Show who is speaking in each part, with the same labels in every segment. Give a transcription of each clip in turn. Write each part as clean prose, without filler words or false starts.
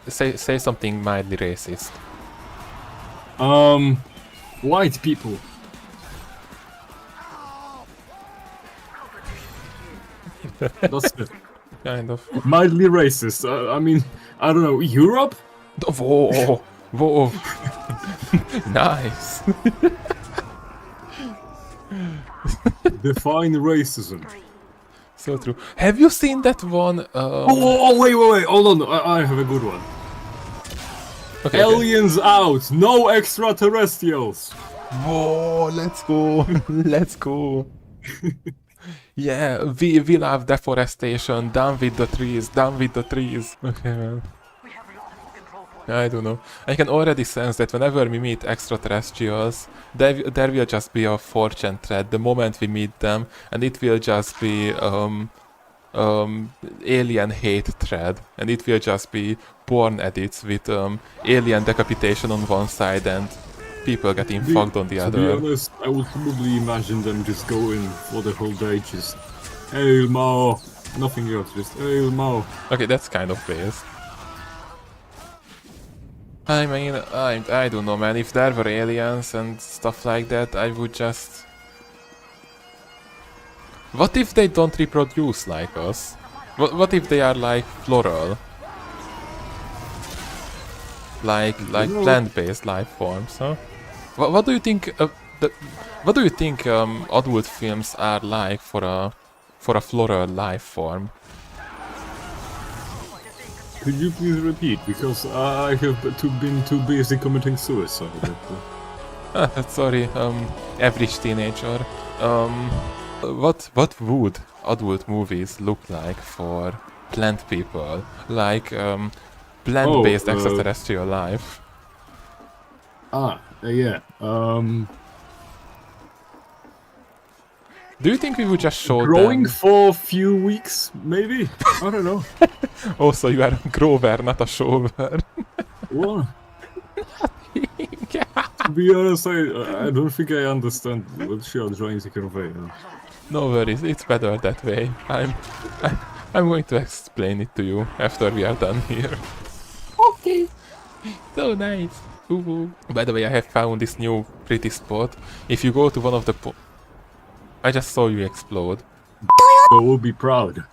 Speaker 1: say something mildly racist.
Speaker 2: White people. That's it.
Speaker 1: Kind of.
Speaker 2: Mildly racist. I mean, I don't know. Europe?
Speaker 1: Whoa, whoa. Nice.
Speaker 2: Define racism.
Speaker 1: So true. Have you seen that one?
Speaker 2: Wait. Hold on. I have a good one.
Speaker 1: Okay,
Speaker 2: Aliens out. No extraterrestrials.
Speaker 1: Whoa, let's go. Let's go. Yeah, we love deforestation. Down with the trees. Down with the trees. Okay, man. I don't know. I can already sense that whenever we meet extraterrestrials, there will just be a 4chan thread the moment we meet them, and it will just be alien hate thread, and it will just be porn edits with alien decapitation on one side and people getting fucked on the other.
Speaker 2: To be honest, I would probably imagine them just going for the whole day, just Hail Mao, nothing else, just Hail Mao.
Speaker 1: Okay, that's kind of base. I mean, I don't know, man. If there were aliens and stuff like that, I would just... What if they don't reproduce like us? What if they are like floral? Like plant-based life forms, huh? What do you think? What do you think adult films are like for a floral life form?
Speaker 2: Could you please repeat? Because I have been too busy committing suicide.
Speaker 1: Sorry, average teenager. What would adult movies look like for plant people? Like plant-based extraterrestrial life.
Speaker 2: Yeah.
Speaker 1: Do you think we would just show
Speaker 2: growing
Speaker 1: them?
Speaker 2: for a few weeks, maybe? I don't know.
Speaker 1: Oh, so you are a grower, not a shower.
Speaker 2: What? To be honest, I don't think I understand what you are trying to convey.
Speaker 1: No worries, it's better that way. I'm going to explain it to you after we are done here. Okay. So nice. Ooh. By the way, I have found this new pretty spot. If you go to one of the I just saw you explode.
Speaker 2: I will be proud.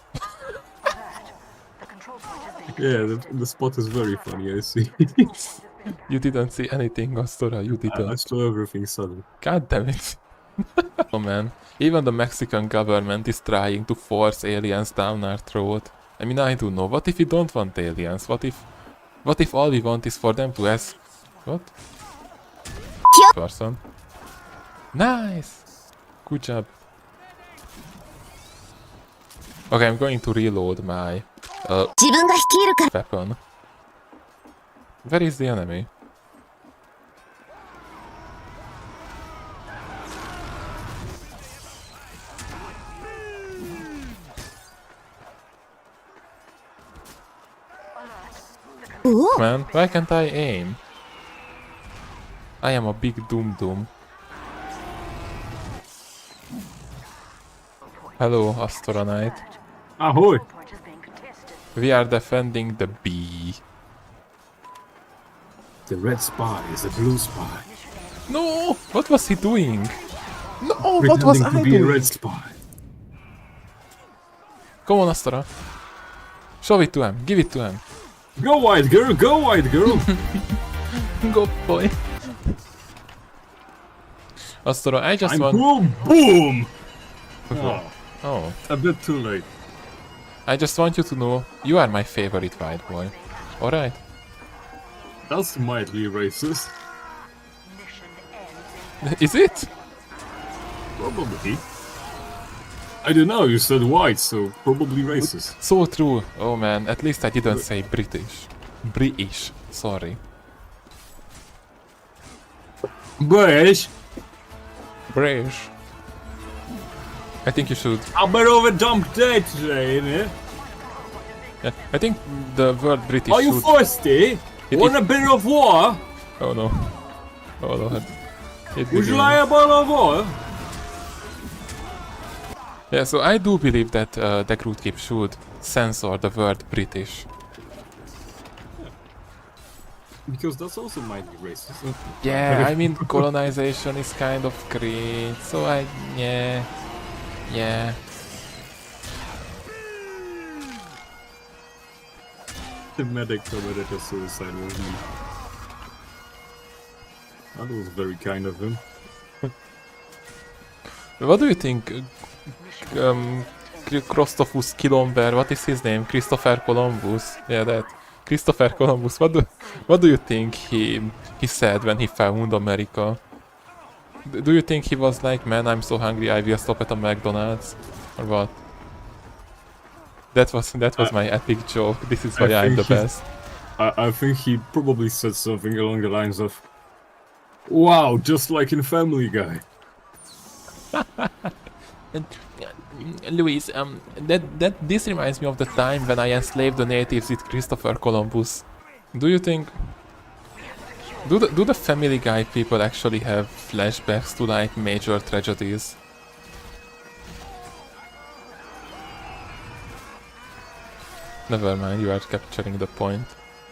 Speaker 2: Yeah, the spot is very funny, I see.
Speaker 1: You didn't see anything, Astora, you didn't.
Speaker 2: I saw everything suddenly.
Speaker 1: God damn it. Oh man, even the Mexican government is trying to force aliens down our throat. I mean, I don't know. What if we don't want aliens? What if all we want is for them to ask... What? Person. Nice! Good job. Okay, I'm going to reload my weapon. Where is the enemy? Man, why can't I aim? I am a big doom. Hello, Astoraknight.
Speaker 2: Ahoy!
Speaker 1: We are defending the bee.
Speaker 2: The red spy is a blue spy.
Speaker 1: No! What was he doing? No!
Speaker 2: Pretending
Speaker 1: What was I
Speaker 2: to be
Speaker 1: doing?
Speaker 2: a red spy.
Speaker 1: Come on, Astora. Show it to him. Give it to him.
Speaker 2: Go white girl! Go white girl!
Speaker 1: Go, boy. Astora, I just want...
Speaker 2: Boom!
Speaker 1: Oh.
Speaker 2: A bit too late.
Speaker 1: I just want you to know, you are my favorite white boy. Alright?
Speaker 2: That's mildly racist.
Speaker 1: Is it?
Speaker 2: Probably. I don't know, you said white, so probably racist.
Speaker 1: So true. Oh man, at least I didn't say British. British, sorry.
Speaker 2: British?
Speaker 1: British. I think you should...
Speaker 2: A bit of a dump day today, innit?
Speaker 1: Yeah, I think the word British
Speaker 2: Are you
Speaker 1: should...
Speaker 2: thirsty? Want a bit of water?
Speaker 1: Oh no. Oh lord.
Speaker 2: Would you like a bottle of water?
Speaker 1: Yeah, so I do believe that Degroot Keep should censor the word British.
Speaker 2: Because that's also might be racist.
Speaker 1: Yeah, I mean, colonization is kind of cringe, so yeah. Yeah.
Speaker 2: The medic committed a suicide, wasn't he? That was very kind of him.
Speaker 1: What do you think, Christophus Kilomber, what is his name? Christopher Columbus? Yeah, that. Christopher Columbus, what do you think he said when he found America? Do you think he was like, man, I'm so hungry, I will stop at a McDonald's? Or what? That was my epic joke. This is why I'm the best.
Speaker 2: I think he probably said something along the lines of, "Wow, just like in Family Guy."
Speaker 1: And, Luis, this reminds me of the time when I enslaved the natives with Christopher Columbus. Do you think... Do the Family Guy people actually have flashbacks to like major tragedies? Never mind, you are capturing the point.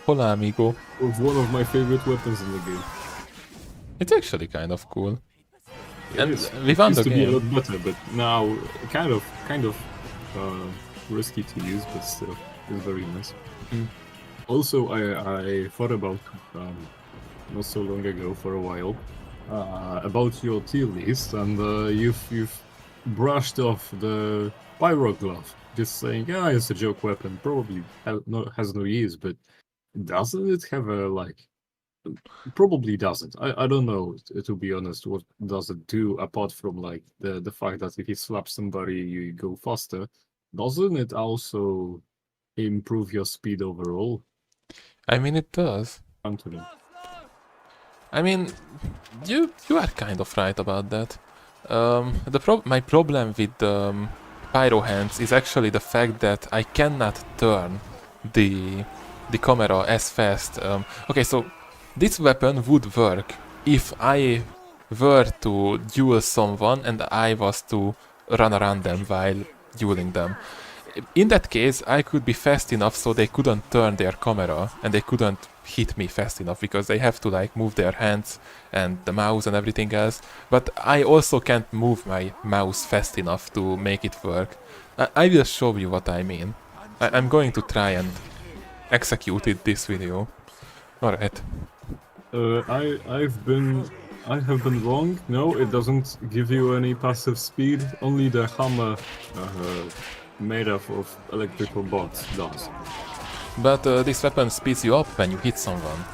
Speaker 1: Hola, amigo.
Speaker 2: It's one of my favorite weapons in the game.
Speaker 1: It's actually kind of cool. And
Speaker 2: It
Speaker 1: we won
Speaker 2: used
Speaker 1: the
Speaker 2: to be a
Speaker 1: game.
Speaker 2: lot better, but now kind of risky to use, but still, it's very nice.
Speaker 1: Mm.
Speaker 2: Also, I thought about not so long ago, for a while, about your tier list, and you've brushed off the pyro glove, just saying, "Yeah, it's a joke weapon. Probably has no use, but doesn't it have a like?" Probably doesn't. I don't know, to be honest, what does it do apart from like the fact that if you slap somebody you go faster. Doesn't it also improve your speed overall?
Speaker 1: I mean, it does.
Speaker 2: Anthony.
Speaker 1: I mean, you are kind of right about that. My problem with pyro hands is actually the fact that I cannot turn the camera as fast. Okay, so this weapon would work if I were to duel someone and I was to run around them while dueling them. In that case, I could be fast enough so they couldn't turn their camera and they couldn't hit me fast enough because they have to like move their hands and the mouse and everything else. But I also can't move my mouse fast enough to make it work. I will show you what I mean. I'm going to try and execute it this video. Alright.
Speaker 2: I have been wrong. No, it doesn't give you any passive speed. Only the hammer made up of electrical bolts does.
Speaker 1: But this weapon speeds you up when you hit someone.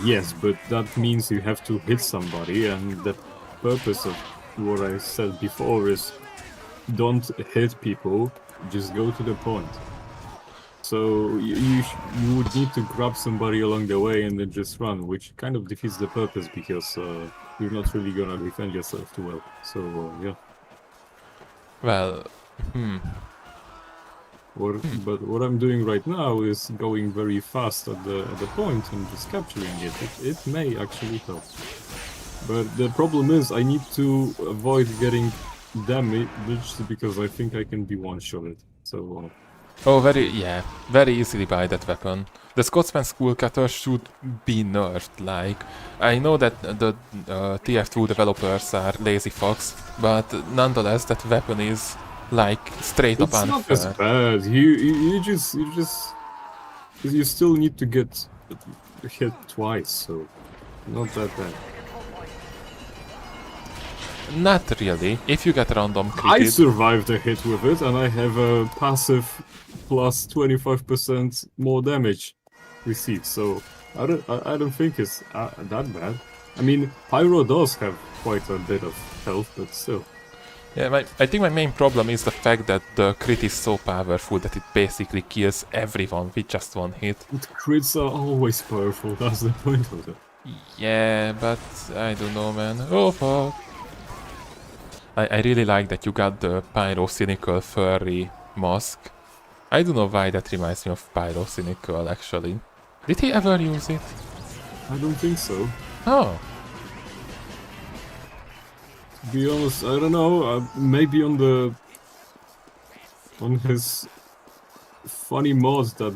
Speaker 2: Yes, but that means you have to hit somebody, and the purpose of what I said before is don't hit people, just go to the point. So you would need to grab somebody along the way and then just run, which kind of defeats the purpose because you're not really gonna defend yourself too well. So yeah.
Speaker 1: Well,
Speaker 2: But what I'm doing right now is going very fast at the point and just capturing it. It may actually help. But the problem is I need to avoid getting damaged because I think I can be one-shotted. So
Speaker 1: oh, very easily by that weapon. The Scotsman School Cutter should be nerfed. Like, I know that the TF2 developers are lazy fucks, but nonetheless, that weapon is like straight up
Speaker 2: it's
Speaker 1: unfair.
Speaker 2: not as bad. You still need to get hit twice, so not that bad.
Speaker 1: Not really. If you get random
Speaker 2: I
Speaker 1: critted,
Speaker 2: survived a hit with it, and I have a passive plus 25% more damage received. So I don't think it's that bad. I mean, Pyro does have quite a bit of health, but still.
Speaker 1: yeah, I think my main problem is the fact that the crit is so powerful that it basically kills everyone with just one hit.
Speaker 2: But crits are always powerful. That's the point of it.
Speaker 1: Yeah, but I don't know, man. Oh fuck. I really like that you got the Pyrocynical furry mask. I don't know why that reminds me of Pyrocynical, actually. Did he ever use it?
Speaker 2: I don't think so.
Speaker 1: Oh.
Speaker 2: To be honest, I don't know. Maybe on his funny mod that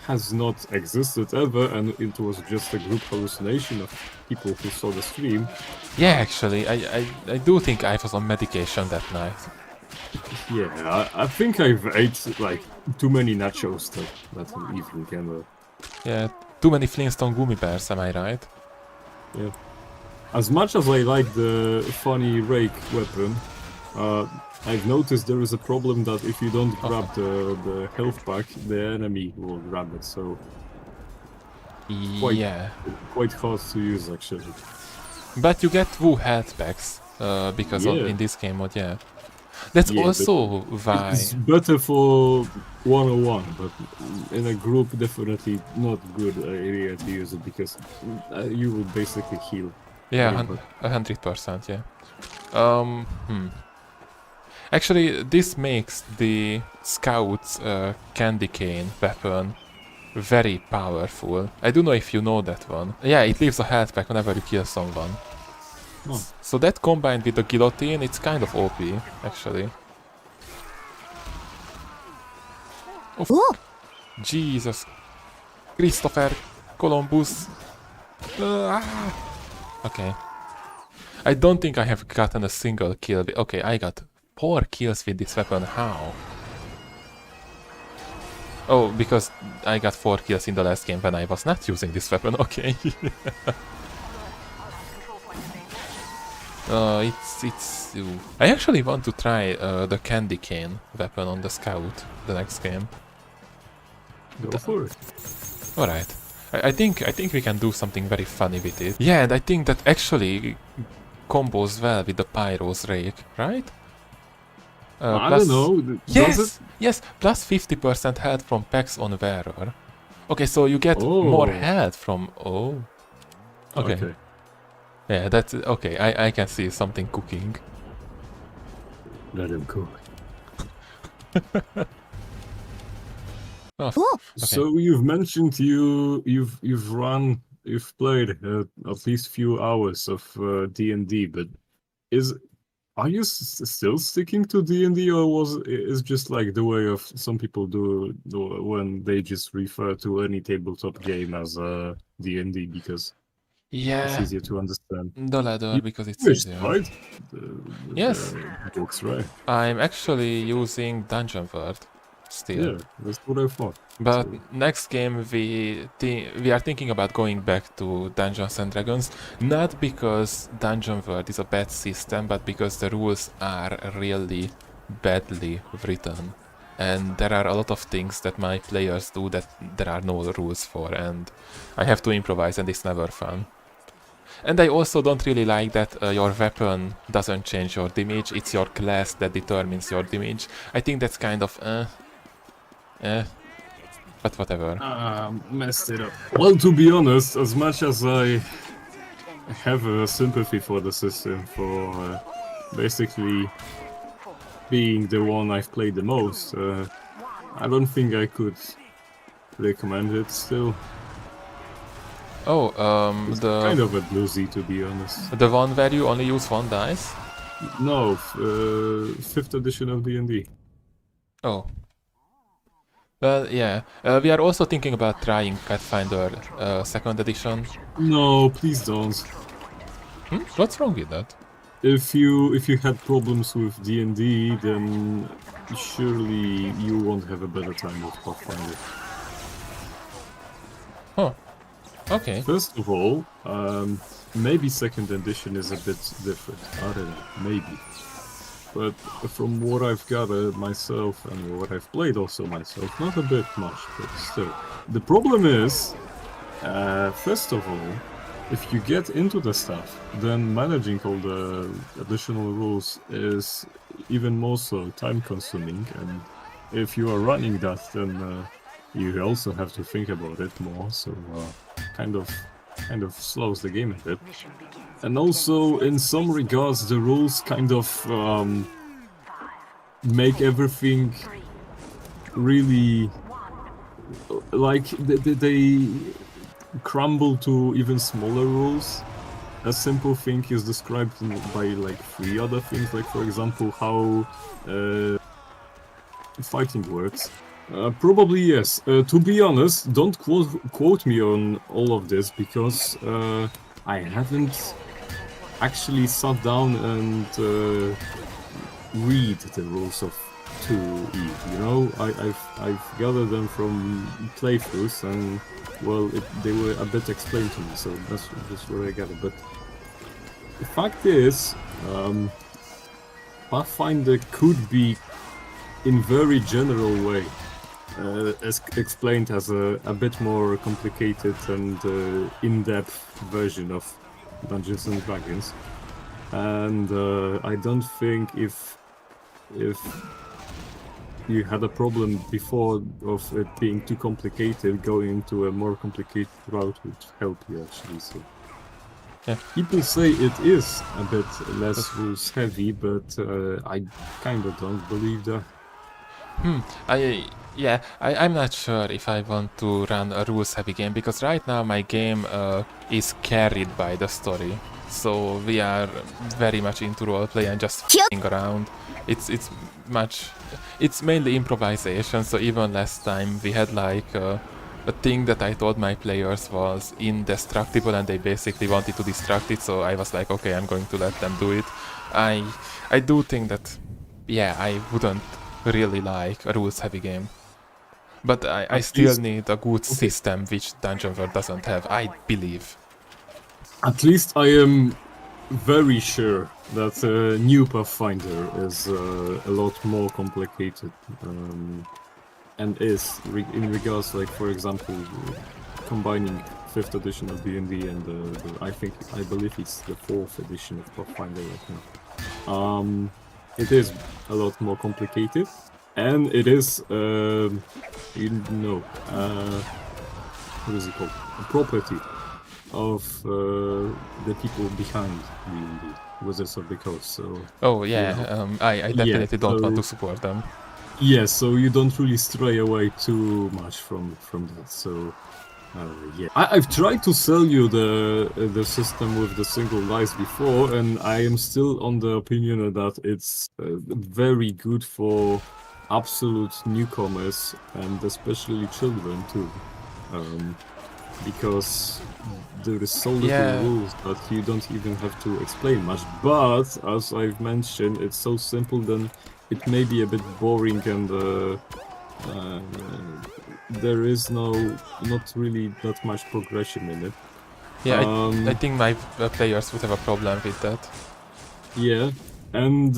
Speaker 2: has not existed ever, and it was just a group hallucination of people who saw the stream.
Speaker 1: Yeah, actually, I do think I was on medication that night.
Speaker 2: Yeah, I think I've ate like too many nachos that evening, and
Speaker 1: Yeah, too many Flintstone gummy bears, am I right?
Speaker 2: yeah. As much as I like the funny rake weapon, I've noticed there is a problem that if you don't grab the health pack, the enemy will grab it, so
Speaker 1: Yeah.
Speaker 2: quite hard to use actually.
Speaker 1: But you get 2 health packs, because in this game mode, yeah. That's also why...
Speaker 2: It's better for 101, but in a group definitely not good area to use it, because you will basically heal.
Speaker 1: Yeah, 100%, yeah. Actually, this makes the Scout's candy cane weapon very powerful. I don't know if you know that one. Yeah, it leaves a health pack whenever you kill someone.
Speaker 2: Oh.
Speaker 1: So that combined with the guillotine, it's kind of OP, actually. Oh, Jesus. Christopher Columbus. Okay. I don't think I have gotten a single kill. Okay, I got 4 kills with this weapon. How? Oh, because I got 4 kills in the last game when I was not using this weapon. Okay. It's... I actually want to try the candy cane weapon on the Scout the next game.
Speaker 2: Go for it.
Speaker 1: Alright. I think we can do something very funny with it. Yeah, and I think that actually combos well with the Pyro's rake, right?
Speaker 2: I don't know.
Speaker 1: Yes! Yes! Plus 50% health from packs on wearer. Okay, so you get more health from... Oh. Okay. Yeah, that's... Okay, I can see something cooking.
Speaker 2: Let him cook.
Speaker 1: Oh, okay.
Speaker 2: So you've mentioned you've played at least few hours of D&D, but are you still sticking to D&D, or is just like the way of some people do when they just refer to any tabletop game as D&D because it's easier to understand?
Speaker 1: The ladder, because it's easier.
Speaker 2: Right?
Speaker 1: Yes.
Speaker 2: The books, right?
Speaker 1: I'm actually using Dungeon World still.
Speaker 2: Yeah, that's what I thought.
Speaker 1: But next game we are thinking about going back to Dungeons and Dragons, not because Dungeon World is a bad system, but because the rules are really badly written. And there are a lot of things that my players do that there are no rules for, and I have to improvise, and it's never fun. And I also don't really like that your weapon doesn't change your damage, it's your class that determines your damage. I think that's kind of but whatever.
Speaker 2: Messed it up. Well, to be honest, as much as I have a sympathy for the system, for basically being the one I've played the most, I don't think I could recommend it still.
Speaker 1: Oh,
Speaker 2: it's kind of a bluesy, to be honest.
Speaker 1: The one where you only use 1 dice?
Speaker 2: No, 5th edition of D&D.
Speaker 1: Oh. Well, yeah. We are also thinking about trying Pathfinder 2nd edition.
Speaker 2: No, please don't.
Speaker 1: What's wrong with that?
Speaker 2: If you had problems with D&D, then surely you won't have a better time with Pathfinder.
Speaker 1: Huh. Okay.
Speaker 2: First of all, maybe 2nd edition is a bit different. I don't know, maybe. But from what I've gathered myself and what I've played also myself, not a bit much, but still. The problem is, first of all, if you get into the stuff, then managing all the additional rules is even more so time-consuming, and if you are running that, then you also have to think about it more, so kind of slows the game a bit. And also, in some regards, the rules kind of make everything really like they crumble to even smaller rules. A simple thing is described by like 3 other things, like for example how fighting works. Probably yes. To be honest, don't quote me on all of this because I haven't actually sat down and read the rules of 2E. You know, I've gathered them from playthroughs, and well, they were a bit explained to me, so that's where I got it. But the fact is, Pathfinder could be, in very general way, explained as a bit more complicated and in-depth version of Dungeons and Dragons. And I don't think if you had a problem before of it being too complicated, going into a more complicated route would help you actually. So
Speaker 1: Yeah.
Speaker 2: people say it is a bit less rules heavy, but I kind of don't believe that.
Speaker 1: I'm not sure if I want to run a rules heavy game, because right now my game is carried by the story. So we are very much into roleplay and just f***ing around. It's mainly improvisation, so even last time we had like a thing that I told my players was indestructible and they basically wanted to destruct it, so I was like, okay, I'm going to let them do it. I do think that, yeah, I wouldn't really like a rules heavy game. But I still need a good system which Dungeon World doesn't have, I believe.
Speaker 2: At least I am very sure that new Pathfinder is a lot more complicated, and is in regards, like, for example, combining 5th edition of D&D and I believe it's the 4th edition of Pathfinder right now. It is a lot more complicated, and it is what is it called? A property of the people behind D&D, Wizards of the Coast. So
Speaker 1: oh yeah, I definitely don't want to support them.
Speaker 2: Yeah, so you don't really stray away too much from that. So yeah, I've tried to sell you the system with the single dice before, and I am still on the opinion that it's very good for absolute newcomers and especially children too, because there is so little rules that you don't even have to explain much. But as I've mentioned, it's so simple, then it may be a bit boring, and there is not really that much progression in it.
Speaker 1: Yeah, I think my players would have a problem with that.
Speaker 2: Yeah, and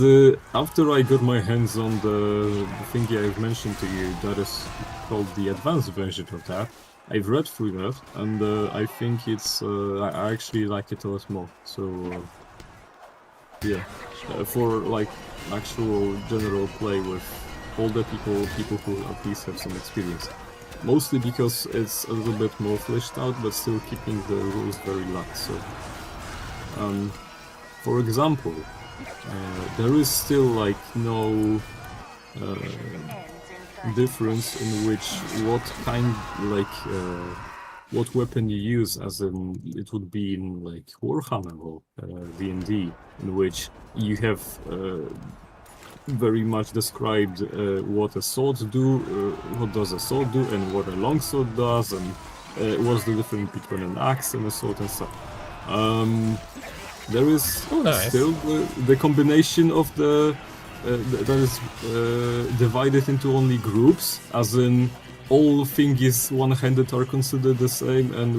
Speaker 2: after I got my hands on the thingy I've mentioned to you, that is called the advanced version of that, I've read through that, and I think it's I actually like it a lot more. So yeah, for like actual general play with older people who at least have some experience. Mostly because it's a little bit more fleshed out, but still keeping the rules very lax. So, for example, there is still like no difference in which what weapon you use, as in it would be in like Warhammer or D&D, in which you have very much described what a sword what does a sword do, and what a longsword does, and what's the difference between an axe and a sword and stuff. There is still the combination of that is divided into only groups, as in all thingies one-handed are considered the same, and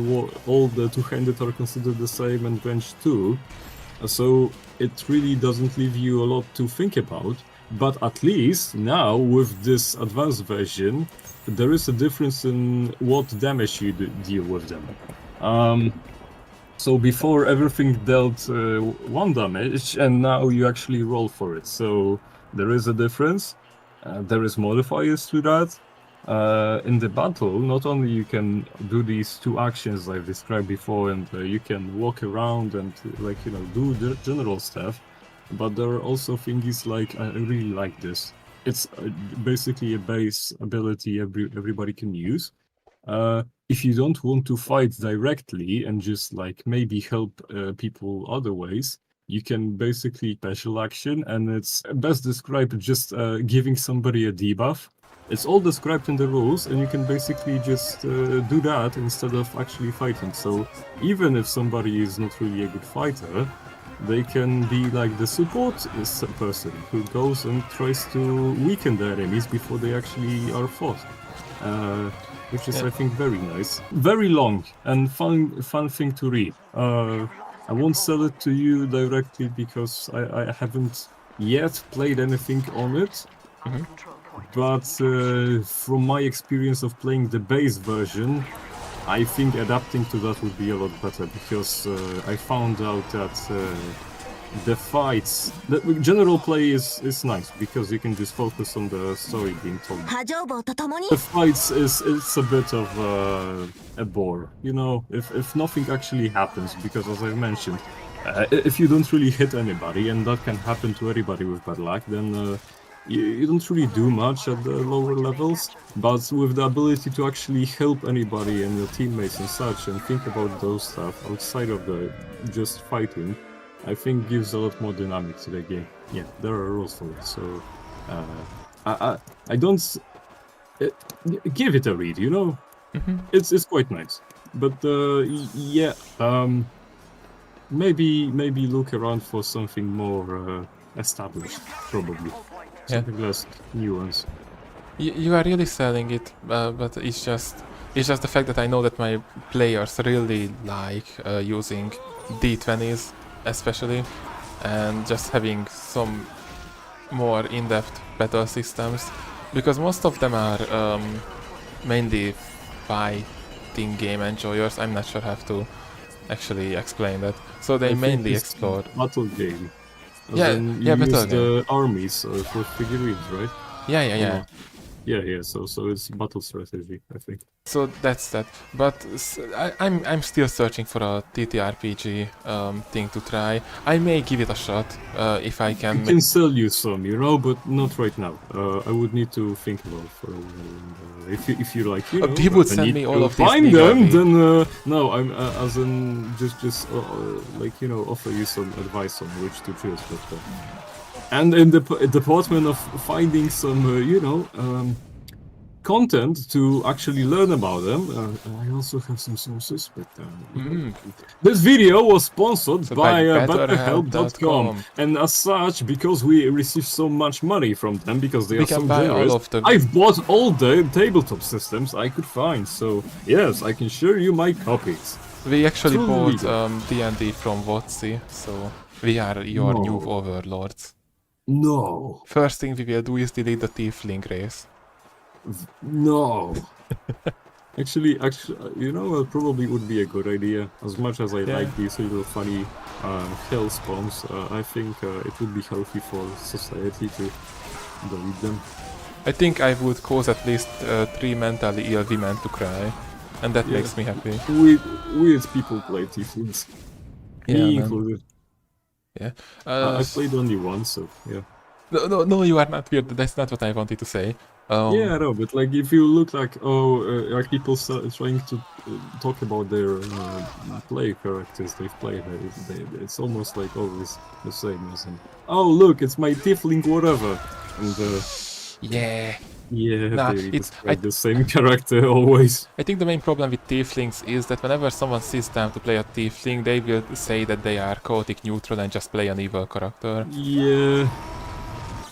Speaker 2: all the two-handed are considered the same, and ranged too. So it really doesn't leave you a lot to think about. But at least now, with this advanced version, there is a difference in what damage you deal with them. So before, everything dealt 1 damage, and now you actually roll for it. So there is a difference. There is modifiers to that. In the battle, not only you can do these 2 actions I've described before, and you can walk around and do the general stuff, but there are also things like, I really like this. It's basically a base ability everybody can use. If you don't want to fight directly and just like maybe help people other ways, you can basically special action, and it's best described just giving somebody a debuff. It's all described in the rules, and you can basically just do that instead of actually fighting. So even if somebody is not really a good fighter, they can be like the support person who goes and tries to weaken the enemies before they actually are fought. Which is, I think, very nice. Very long and fun thing to read. I won't sell it to you directly because I haven't yet played anything on it. But from my experience of playing the base version, I think adapting to that would be a lot better because I found out that the fights, the general play is nice because you can just focus on the story being told. The fights it's a bit of a bore, you know, if nothing actually happens, because as I mentioned, if you don't really hit anybody, and that can happen to everybody with bad luck, then you don't really do much at the lower levels, but with the ability to actually help anybody and your teammates and such, and think about those stuff outside of the just fighting, I think gives a lot more dynamic to the game. Yeah, there are rules for it, so I don't give it a read, you know. It's quite nice, but yeah, maybe look around for something more established, probably. Something less nuanced.
Speaker 1: You are really selling it, but it's just the fact that I know that my players really like using D20s, especially, and just having some more in-depth battle systems, because most of them are mainly fighting game enjoyers. I'm not sure how to actually explain that. So they mainly explore
Speaker 2: battle game.
Speaker 1: Yeah,
Speaker 2: you
Speaker 1: battle
Speaker 2: use
Speaker 1: game.
Speaker 2: the armies for figurines, right?
Speaker 1: Yeah.
Speaker 2: Yeah. So it's battle strategy, I think.
Speaker 1: So that's that. But I'm still searching for a TTRPG thing to try. I may give it a shot if I can.
Speaker 2: I can sell you some, you know, but not right now. I would need to think about it for a while. If you like, you know,
Speaker 1: he would send me all of these
Speaker 2: find them,
Speaker 1: legally.
Speaker 2: then no, I'm as in just like, you know, offer you some advice on which to choose. But and in the department of finding some, you know, content to actually learn about them, I also have some sources, but this video was sponsored by BetterHelp.com, and as such, because we receive so much money from them, because they are so generous, I've bought all the tabletop systems I could find, so yes, I can share you my copies.
Speaker 1: We actually bought D&D from WotC, so we are your new overlords.
Speaker 2: No.
Speaker 1: First thing we will do is delete the Tiefling race.
Speaker 2: No. Actually, you know, it probably would be a good idea. As much as I like these little funny hell spawns, I think it would be healthy for society to delete them.
Speaker 1: I think I would cause at least 3 mentally ill women to cry, and that makes me happy.
Speaker 2: Weird people play Tieflings. Me included.
Speaker 1: Yeah.
Speaker 2: I played only once, so yeah.
Speaker 1: No, you are not weird. That's not what I wanted to say.
Speaker 2: Yeah, no, but like if you look like, are people trying to talk about their play characters they've played, it's almost like always the same, isn't it? Oh, look, it's my Tiefling whatever. And it's the same character always.
Speaker 1: I think the main problem with Tieflings is that whenever someone sits down to play a Tiefling, they will say that they are chaotic neutral and just play an evil character.
Speaker 2: Yeah.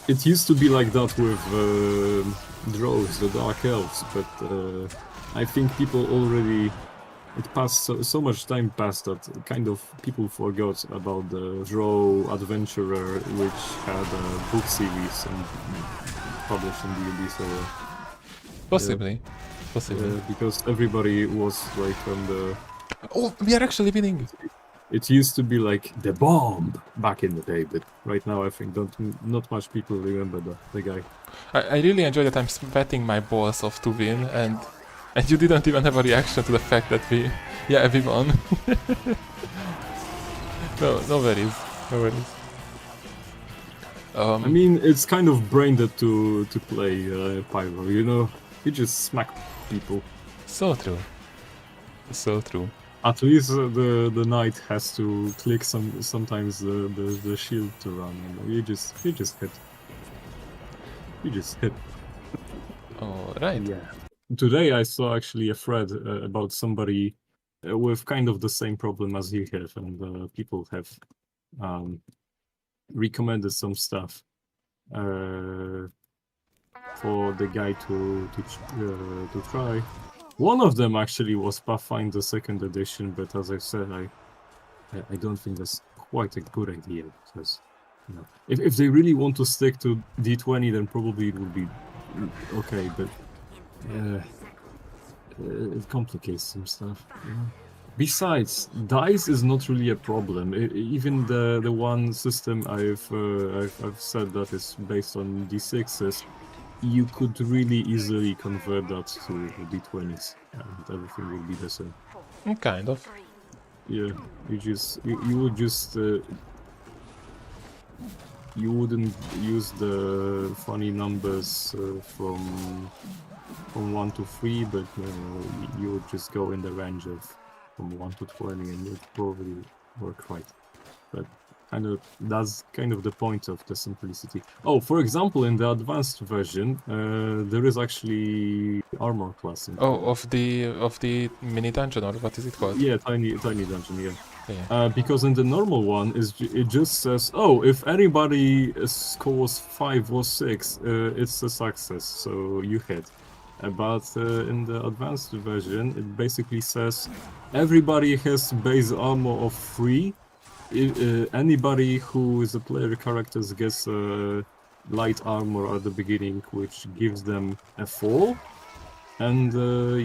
Speaker 2: It used to be like that with Drows, the Dark Elves, but I think people already... It passed so much time past that kind of people forgot about the Drow Adventurer, which had a book series and published in D&D, so...
Speaker 1: Possibly.
Speaker 2: Because everybody was like on the...
Speaker 1: Oh, we are actually winning!
Speaker 2: It used to be like the bomb back in the day, but right now I think not much people remember the guy.
Speaker 1: I really enjoy that I'm sweating my balls off to win, and you didn't even have a reaction to the fact that we won. No worries.
Speaker 2: I mean, it's kind of brain dead to play Pyro, you know? You just smack people.
Speaker 1: So true.
Speaker 2: At least the knight has to click sometimes the shield to run. You know? You just hit.
Speaker 1: Oh, Right.
Speaker 2: Yeah. Today I saw actually a thread about somebody with kind of the same problem as you have, and people have recommended some stuff for the guy to try. One of them actually was Pathfinder Second Edition, but as I said, I don't think that's quite a good idea because if they really want to stick to D20, then probably it would be okay, but it complicates some stuff. Besides, dice is not really a problem. Even the one system I've said that is based on D6s, you could really easily convert that to D20s, and everything would be the same.
Speaker 1: Kind of.
Speaker 2: Yeah, you would just you wouldn't use the funny numbers from 1 to 3, but you would just go in the range of from 1 to 20, and it probably work right. But that's kind of the point of the simplicity. Oh, for example, in the advanced version, there is actually armor class.
Speaker 1: Of the mini dungeon, or what is it called?
Speaker 2: Yeah, tiny dungeon. Yeah.
Speaker 1: Yeah.
Speaker 2: Because in the normal one, it just says, oh, if anybody scores 5 or 6, it's a success, so you hit. But in the advanced version, it basically says everybody has base armor of 3. Anybody who is a player character gets light armor at the beginning, which gives them a 4. And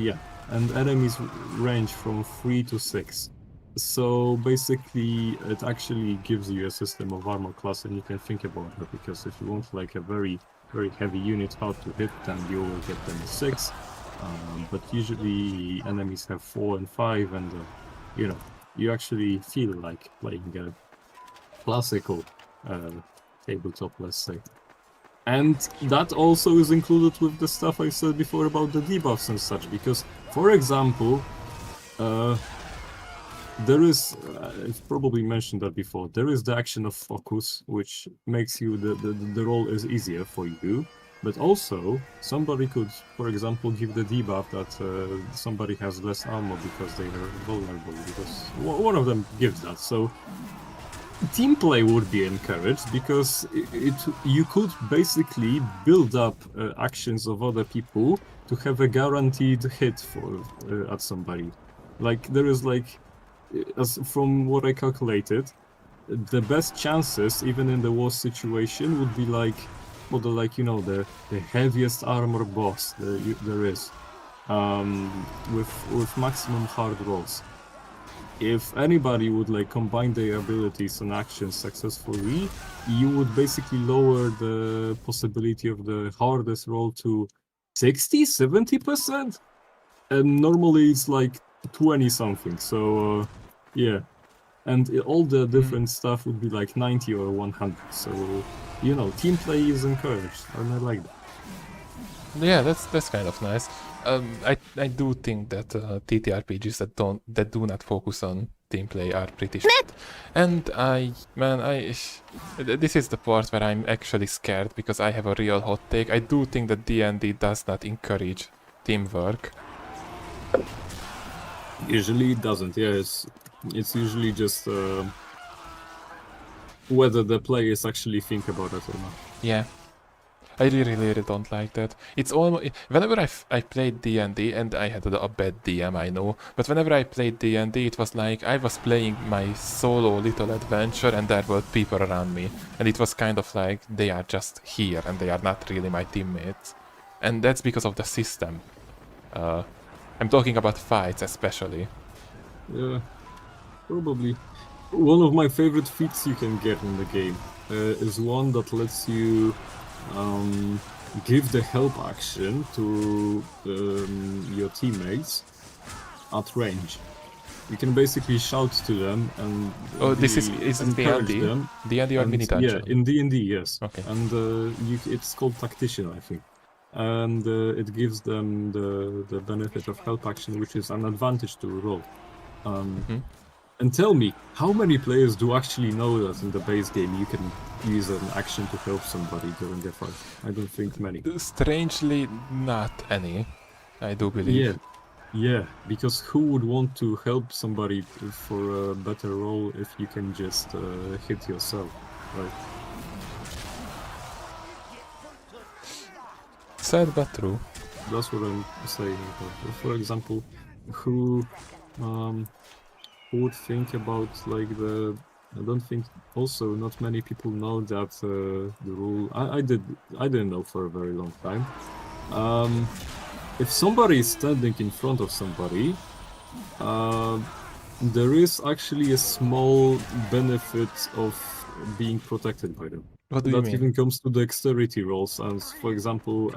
Speaker 2: yeah, and enemies range from 3 to 6. So basically, it actually gives you a system of armor class, and you can think about it, because if you want like a very heavy unit hard to hit, then you will get them a 6. But usually enemies have 4 and 5, and you actually feel like playing a classical tabletop, let's say. And that also is included with the stuff I said before about the debuffs and such, because, for example, there is, I've probably mentioned that before, there is the action of focus, which makes you the roll is easier for you, but also somebody could, for example, give the debuff that somebody has less armor because they are vulnerable, because one of them gives that. So team play would be encouraged, because you could basically build up actions of other people to have a guaranteed hit for at somebody. Like there is like, as from what I calculated, the best chances, even in the worst situation, would be like for the heaviest armor boss there is, with maximum hard rolls. If anybody would like combine their abilities and actions successfully, you would basically lower the possibility of the hardest roll to 60-70%, and normally it's like 20 something. So yeah, and all the different stuff would be like 90 or 100. So team play is encouraged, and I like that.
Speaker 1: Yeah, that's kind of nice. I do think that TTRPGs that do not focus on team play are pretty shit. And this is the part where I'm actually scared, because I have a real hot take. I do think that D&D does not encourage teamwork.
Speaker 2: Usually it doesn't. Yeah, it's usually just whether the players actually think about it or not.
Speaker 1: Yeah. I really don't like that. It's almost whenever I played D&D, and I had a bad DM, I know, but whenever I played D&D, it was like I was playing my solo little adventure, and there were people around me, and it was kind of like they are just here, and they are not really my teammates, and that's because of the system. I'm talking about fights especially.
Speaker 2: Yeah, probably. One of my favorite feats you can get in the game is one that lets you give the help action to your teammates at range. You can basically shout to them and
Speaker 1: This is
Speaker 2: encourage
Speaker 1: D&D?
Speaker 2: them.
Speaker 1: D&D or mini dungeon?
Speaker 2: Yeah, in D&D, yes.
Speaker 1: Okay.
Speaker 2: And it's called Tactician, I think. And it gives them the benefit of help action, which is an advantage to roll. And tell me, how many players do actually know that in the base game you can use an action to help somebody during a fight? I don't think many.
Speaker 1: Strangely, not any, I do believe.
Speaker 2: Yeah, because who would want to help somebody for a better role if you can just hit yourself, right?
Speaker 1: Sad but true.
Speaker 2: That's what I'm saying. For example, who would think about like the? I don't think. Also, not many people know that the rule. I didn't know for a very long time. If somebody is standing in front of somebody, there is actually a small benefit of being protected by them.
Speaker 1: What do you
Speaker 2: That
Speaker 1: mean?
Speaker 2: even comes to dexterity rolls. And for example,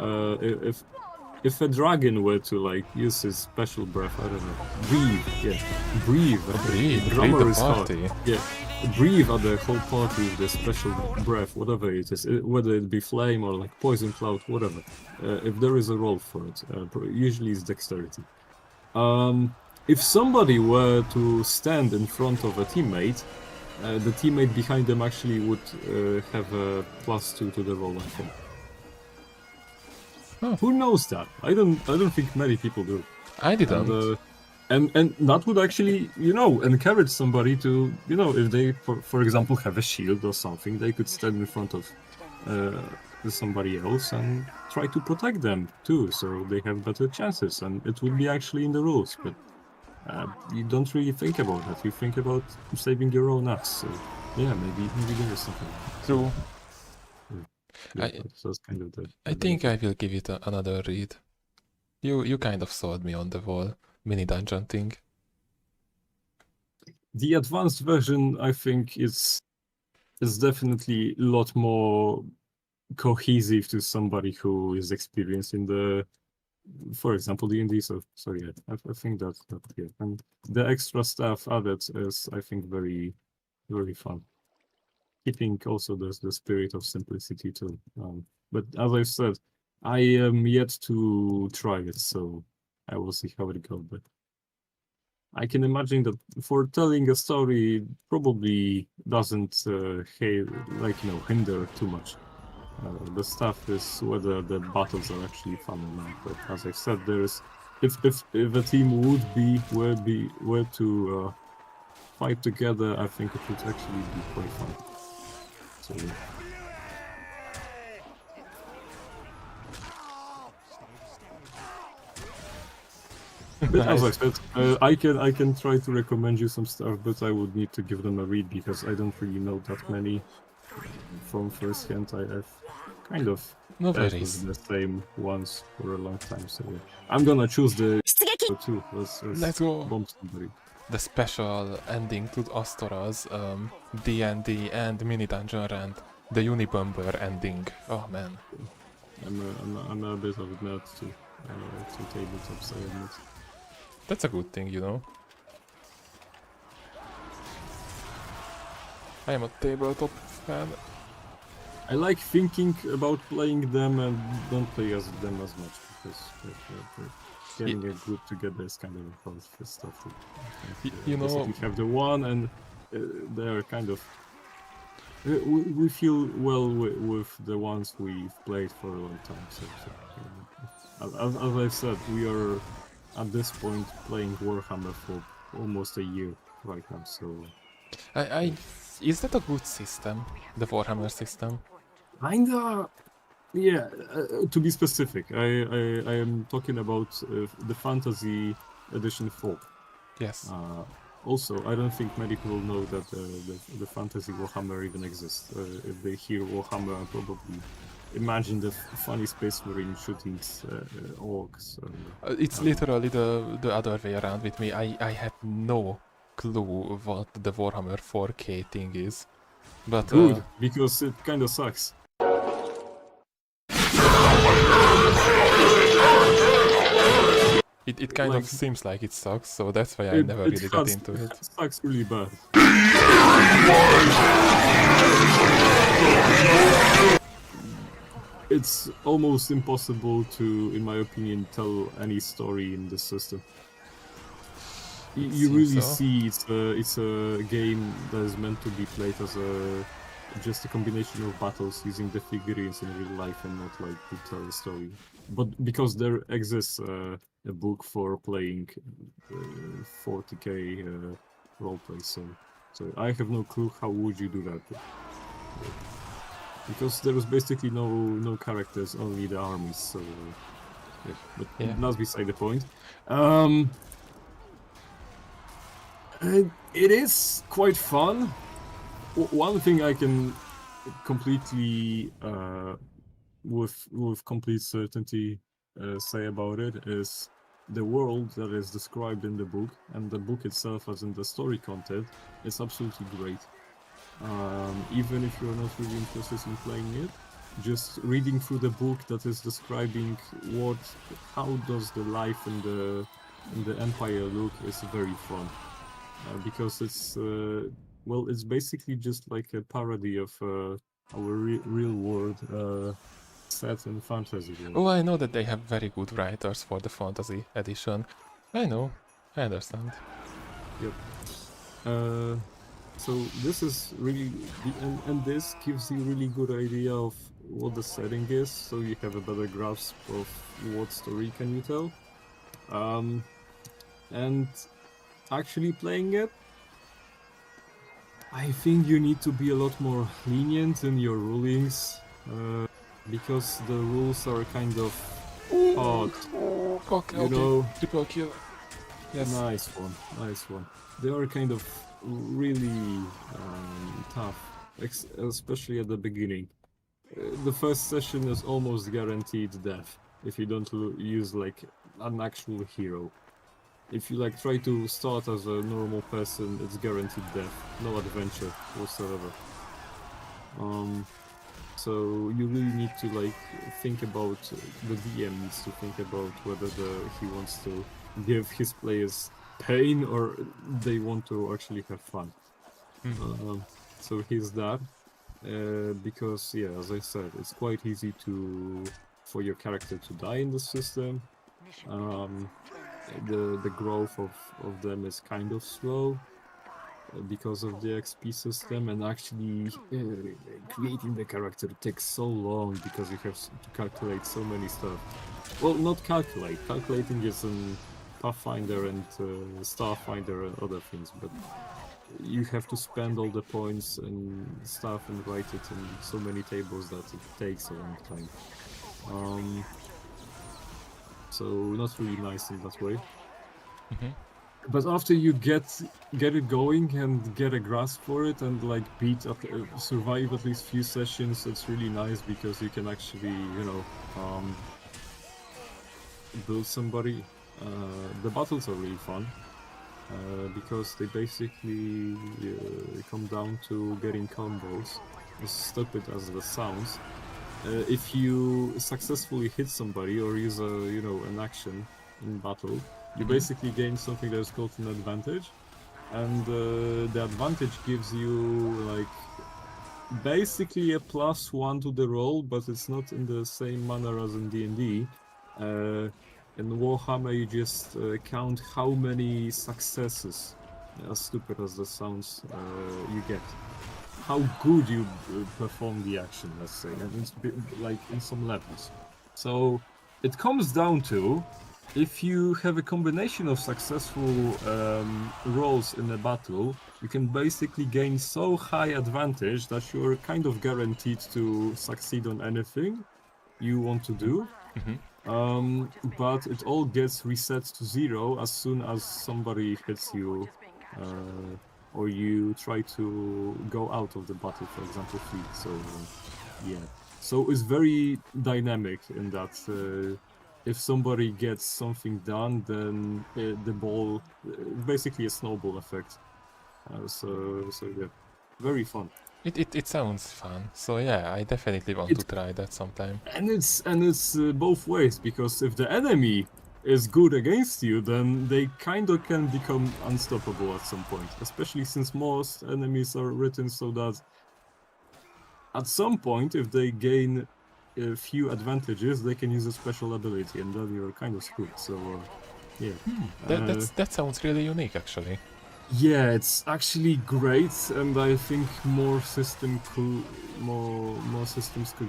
Speaker 2: if a dragon were to like use his special breath, I don't know, breathe.
Speaker 1: Breathe
Speaker 2: Grammar
Speaker 1: the
Speaker 2: is hard.
Speaker 1: party.
Speaker 2: Yeah, breathe at the whole party with the special breath, whatever it is, whether it be flame or like poison cloud, whatever. If there is a roll for it, usually it's dexterity. If somebody were to stand in front of a teammate, the teammate behind them actually would have a +2 to the roll, I think.
Speaker 1: Oh.
Speaker 2: Who knows that? I don't think many people do.
Speaker 1: I didn't.
Speaker 2: And that would actually, encourage somebody to, if they, for example, have a shield or something, they could stand in front of somebody else and try to protect them too, so they have better chances, and it would be actually in the rules, but you don't really think about that. You think about saving your own ass, so yeah, maybe there is something.
Speaker 1: True.
Speaker 2: Yeah, that's kind of
Speaker 1: I think I will give it another read. You kind of sold me on the whole mini dungeon thing.
Speaker 2: The advanced version, I think, is definitely a lot more cohesive to somebody who is experienced in the, for example, D&D. So yeah, I think that yeah, and the extra stuff added is, I think, very, very fun. Keeping also the spirit of simplicity too. But as I said, I am yet to try it, so I will see how it goes. But I can imagine that for telling a story, probably doesn't hinder too much. The stuff is whether the battles are actually fun or not. But as I said, there is, if a team were to fight together, I think it would actually be quite fun. So. But as I said, I can try to recommend you some stuff, but I would need to give them a read because I don't really know that many from first hand. I've kind of
Speaker 1: with
Speaker 2: the same ones for a long time, so yeah. I'm gonna choose the two.
Speaker 1: Let's go.
Speaker 2: Bomb somebody.
Speaker 1: The special ending to Astora's D&D and mini dungeon rant. The Unibomber ending. Oh man.
Speaker 2: I'm a bit of a nerd too. I like some tabletops, I admit.
Speaker 1: That's a good thing, you know. I am a tabletop fan.
Speaker 2: I like thinking about playing them and don't play as them as much because getting a group together is kind of a fun stuff.
Speaker 1: You know,
Speaker 2: we have the one and they're kind of. We feel well with the ones we've played for a long time. As I've said, we are at this point playing Warhammer for almost a year right now. So,
Speaker 1: is that a good system? The Warhammer system?
Speaker 2: Kinda. Yeah. To be specific, I am talking about the Fantasy Edition 4.
Speaker 1: Yes.
Speaker 2: Also, I don't think many people know that the Fantasy Warhammer even exists. If they hear Warhammer, probably imagine the funny Space Marine shooting orcs.
Speaker 1: It's literally the other way around with me. I have no clue what the Warhammer 4K thing is. But
Speaker 2: good, because it kind of sucks.
Speaker 1: It kind of seems like it sucks, so that's why I never really got into it.
Speaker 2: It sucks really bad. It's almost impossible to, in my opinion, tell any story in this system. You really
Speaker 1: so.
Speaker 2: see it's a game that is meant to be played as just a combination of battles using the figurines in real life and not like to tell a story. But because there exists a book for playing 40k roleplay, so I have no clue how would you do that. Because there was basically no characters, only the armies. So yeah, but
Speaker 1: Yeah.
Speaker 2: that's beside the point. It is quite fun. One thing I can completely, with complete certainty, say about it is the world that is described in the book, and the book itself, as in the story content, is absolutely great. Even if you're not really interested in playing it, just reading through the book that is describing how does the life in the Empire look is very fun. Because it's it's basically just like a parody of our real world set in fantasy world.
Speaker 1: Oh, I know that they have very good writers for the fantasy edition. I know, I understand.
Speaker 2: Yep. So this is really, and this gives you really good idea of what the setting is, so you have a better grasp of what story can you tell. And actually playing it, I think you need to be a lot more lenient in your rulings, because the rules are kind of hard.
Speaker 1: Okay,
Speaker 2: You know,
Speaker 1: triple kill. Yes.
Speaker 2: nice one. They are kind of really tough, especially at the beginning. The first session is almost guaranteed death if you don't use like an actual hero. If you like try to start as a normal person, it's guaranteed death, no adventure whatsoever. So you really need to like think about, the DM needs to think about whether he wants to give his players pain or they want to actually have fun. So here's that. Because yeah, as I said, it's quite easy for your character to die in the system. The growth of them is kind of slow because of the XP system, and actually creating the character takes so long because you have to calculate so many stuff. Well, not calculate. Calculating is in Pathfinder and Starfinder and other things, but you have to spend all the points and stuff and write it in so many tables that it takes a long time. So not really nice in that way. But after you get it going and get a grasp for it and like survive at least few sessions, it's really nice because you can actually, build somebody. The battles are really fun because they basically come down to getting combos, as stupid as the sounds. If you successfully hit somebody or use an action in battle, you basically gain something that is called an advantage, and the advantage gives you like basically a +1 to the roll, but it's not in the same manner as in D&D. In Warhammer, you just count how many successes, as stupid as that sounds, you get. How good you perform the action, let's say, and it's like in some levels. So it comes down to, if you have a combination of successful rolls in a battle, you can basically gain so high advantage that you're kind of guaranteed to succeed on anything you want to do. But it all gets reset to 0 as soon as somebody hits you, or you try to go out of the battle, for example, flee. So yeah, so it's very dynamic in that if somebody gets something done, then the ball, basically a snowball effect. So yeah, very fun.
Speaker 1: It sounds fun. So yeah, I definitely want to try that sometime.
Speaker 2: And it's both ways, because if the enemy is good against you, then they kind of can become unstoppable at some point. Especially since most enemies are written so that at some point, if they gain a few advantages, they can use a special ability, and then you're kind of screwed. So Yeah.
Speaker 1: That sounds really unique, actually.
Speaker 2: Yeah, it's actually great, and I think more systems could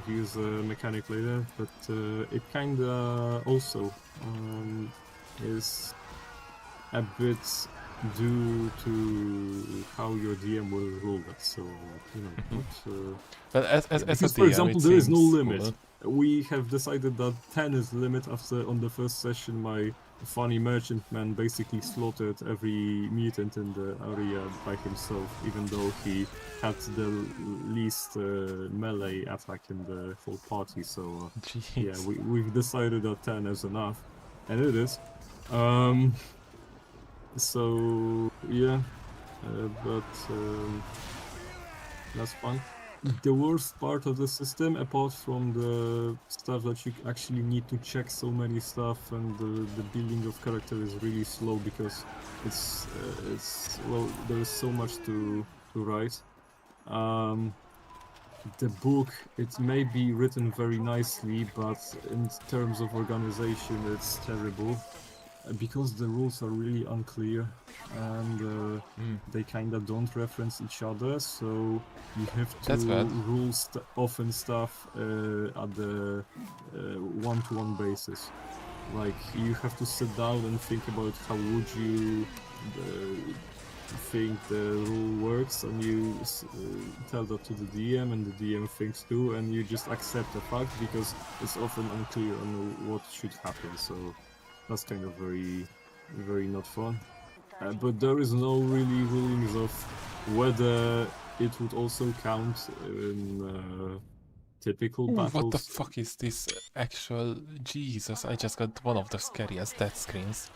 Speaker 2: use a mechanic later. But it kinda also is a bit due to how your DM will rule that. So you know,
Speaker 1: But as a
Speaker 2: because, for
Speaker 1: DM,
Speaker 2: example,
Speaker 1: it
Speaker 2: there is no
Speaker 1: seems
Speaker 2: limit.
Speaker 1: cool.
Speaker 2: We have decided that 10 is the limit. After on the first session, my funny merchant man basically slaughtered every mutant in the area by himself, even though he had the least melee attack in the whole party. So yeah,
Speaker 1: Jeez.
Speaker 2: we've decided that 10 is enough, and it is. So yeah, but that's fun. The worst part of the system, apart from the stuff that you actually need to check so many stuff, and the building of character is really slow because it's well, there is so much to write. The book, it may be written very nicely, but in terms of organization, it's terrible. Because the rules are really unclear, and they kind of don't reference each other, so you have to
Speaker 1: That's bad.
Speaker 2: rule often stuff at the one-to-one basis. Like, you have to sit down and think about how would you think the rule works, and you tell that to the DM, and the DM thinks too, and you just accept the fact because it's often unclear on what should happen. So that's kind of very, very not fun. But there is no really rulings of whether it would also count in typical
Speaker 1: Ooh,
Speaker 2: battles.
Speaker 1: what the fuck is this actual... Jesus, I just got one of the scariest death screens.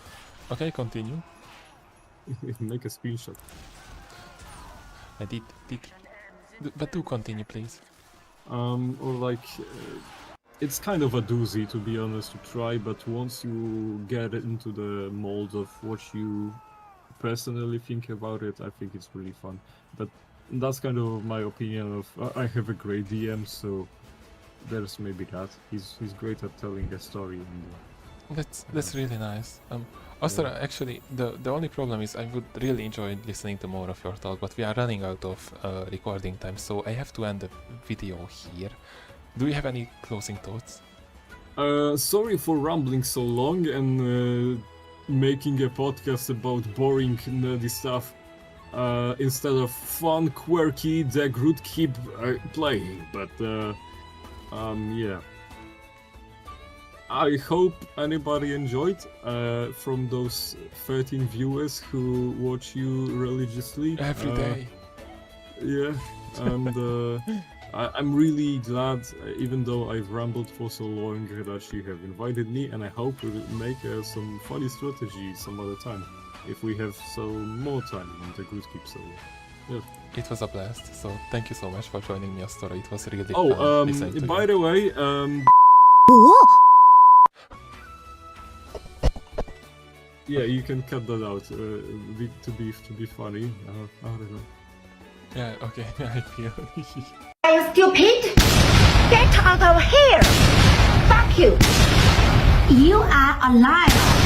Speaker 1: Okay, continue.
Speaker 2: Make a screenshot.
Speaker 1: I did. But do continue, please.
Speaker 2: Or like... it's kind of a doozy, to be honest, to try, but once you get into the mold of what you personally think about it, I think it's really fun. But that's kind of my opinion of... I have a great DM, so there's maybe that. He's great at telling a story. And,
Speaker 1: That's really nice. Also, actually, the only problem is I would really enjoy listening to more of your talk, but we are running out of recording time, so I have to end the video here. Do you have any closing thoughts?
Speaker 2: Sorry for rambling so long and making a podcast about boring, nerdy stuff instead of fun, quirky, Degroot Keep playing. But yeah. I hope anybody enjoyed from those 13 viewers who watch you religiously.
Speaker 1: Every day.
Speaker 2: Yeah, and I'm really glad, even though I've rambled for so long, that you have invited me, and I hope we'll make some funny strategy some other time, if we have more time on the DegrootKeep. So, yeah.
Speaker 1: It was a blast, so thank you so much for joining me, Astora. It was really
Speaker 2: Oh,
Speaker 1: fun listening to
Speaker 2: by
Speaker 1: you.
Speaker 2: the way, yeah, you can cut that out to be funny. I don't know.
Speaker 1: Yeah, okay, I feel.
Speaker 3: Are you stupid? Get out of here! Fuck you! You are a liar!